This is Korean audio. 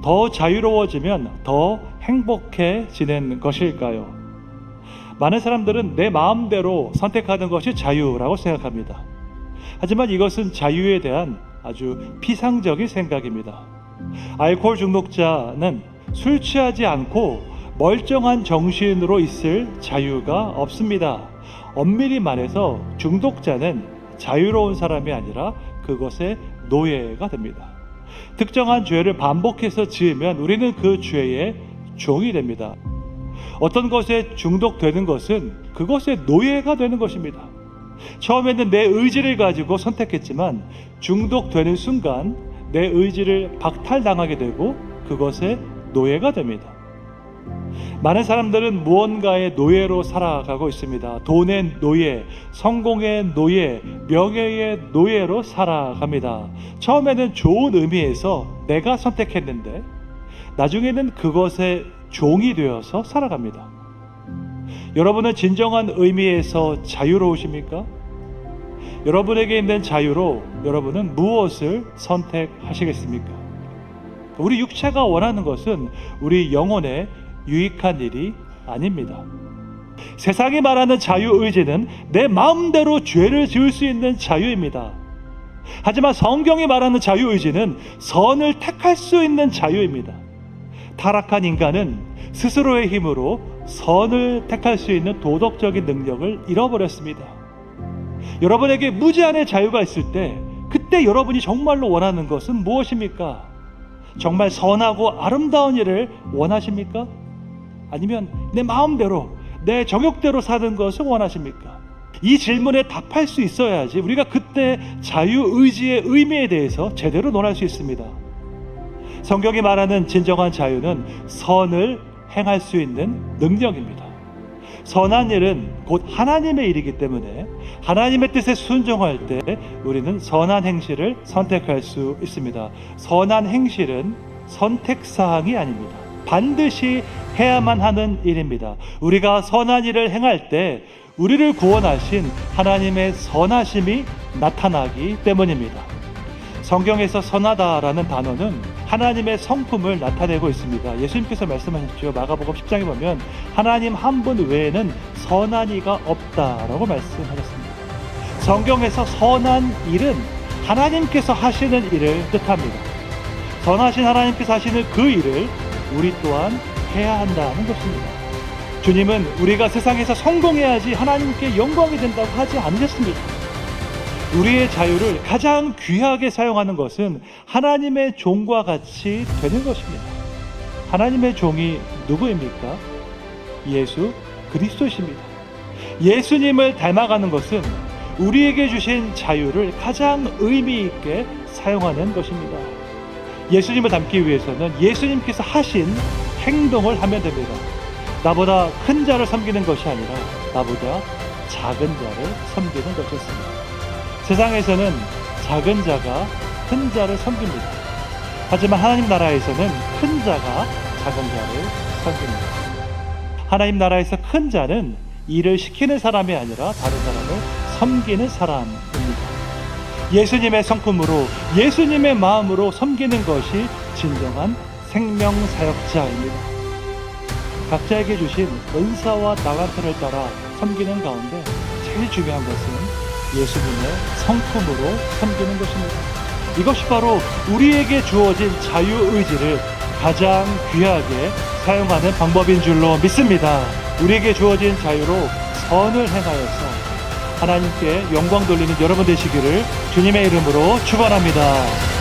더 자유로워지면 더 행복해지는 것일까요? 많은 사람들은 내 마음대로 선택하는 것이 자유라고 생각합니다. 하지만 이것은 자유에 대한 아주 피상적인 생각입니다. 알코올 중독자는 술 취하지 않고 멀쩡한 정신으로 있을 자유가 없습니다. 엄밀히 말해서 중독자는 자유로운 사람이 아니라 그것의 노예가 됩니다. 특정한 죄를 반복해서 지으면 우리는 그 죄의 종이 됩니다. 어떤 것에 중독되는 것은 그것의 노예가 되는 것입니다. 처음에는 내 의지를 가지고 선택했지만 중독되는 순간 내 의지를 박탈당하게 되고 그것의 노예가 됩니다. 많은 사람들은 무언가의 노예로 살아가고 있습니다. 돈의 노예, 성공의 노예, 명예의 노예로 살아갑니다. 처음에는 좋은 의미에서 내가 선택했는데 나중에는 그것의 종이 되어서 살아갑니다. 여러분은 진정한 의미에서 자유로우십니까? 여러분에게 있는 자유로 여러분은 무엇을 선택하시겠습니까? 우리 육체가 원하는 것은 우리 영혼에 유익한 일이 아닙니다. 세상이 말하는 자유의지는 내 마음대로 죄를 지을 수 있는 자유입니다. 하지만 성경이 말하는 자유의지는 선을 택할 수 있는 자유입니다. 타락한 인간은 스스로의 힘으로 선을 택할 수 있는 도덕적인 능력을 잃어버렸습니다. 여러분에게 무제한의 자유가 있을 때 그때 여러분이 정말로 원하는 것은 무엇입니까? 정말 선하고 아름다운 일을 원하십니까? 아니면 내 마음대로 내 정욕대로 사는 것을 원하십니까? 이 질문에 답할 수 있어야지 우리가 그때 자유의지의 의미에 대해서 제대로 논할 수 있습니다. 성경이 말하는 진정한 자유는 선을 행할 수 있는 능력입니다. 선한 일은 곧 하나님의 일이기 때문에 하나님의 뜻에 순종할 때 우리는 선한 행실을 선택할 수 있습니다. 선한 행실은 선택사항이 아닙니다. 반드시 해야만 하는 일입니다. 우리가 선한 일을 행할 때 우리를 구원하신 하나님의 선하심이 나타나기 때문입니다. 성경에서 선하다라는 단어는 하나님의 성품을 나타내고 있습니다. 예수님께서 말씀하셨죠. 마가복음 10장에 보면 하나님 한 분 외에는 선한 이가 없다라고 말씀하셨습니다. 성경에서 선한 일은 하나님께서 하시는 일을 뜻합니다. 선하신 하나님께서 하시는 그 일을 우리 또한 해야 한다는 것입니다. 주님은 우리가 세상에서 성공해야지 하나님께 영광이 된다고 하지 않으셨습니다. 우리의 자유를 가장 귀하게 사용하는 것은 하나님의 종과 같이 되는 것입니다. 하나님의 종이 누구입니까? 예수 그리스도십니다. 예수님을 닮아가는 것은 우리에게 주신 자유를 가장 의미 있게 사용하는 것입니다. 예수님을 닮기 위해서는 예수님께서 하신 행동을 하면 됩니다. 나보다 큰 자를 섬기는 것이 아니라 나보다 작은 자를 섬기는 것이었습니다. 세상에서는 작은 자가 큰 자를 섬깁니다. 하지만 하나님 나라에서는 큰 자가 작은 자를 섬깁니다. 하나님 나라에서 큰 자는 일을 시키는 사람이 아니라 다른 사람을 섬기는 사람입니다. 예수님의 성품으로 예수님의 마음으로 섬기는 것이 진정한 생명사역자입니다. 각자에게 주신 은사와 나간터를 따라 섬기는 가운데 제일 중요한 것은 예수님의 성품으로 섬기는 것입니다. 이것이 바로 우리에게 주어진 자유의지를 가장 귀하게 사용하는 방법인 줄로 믿습니다. 우리에게 주어진 자유로 선을 행하여서 하나님께 영광 돌리는 여러분 되시기를 주님의 이름으로 축원합니다.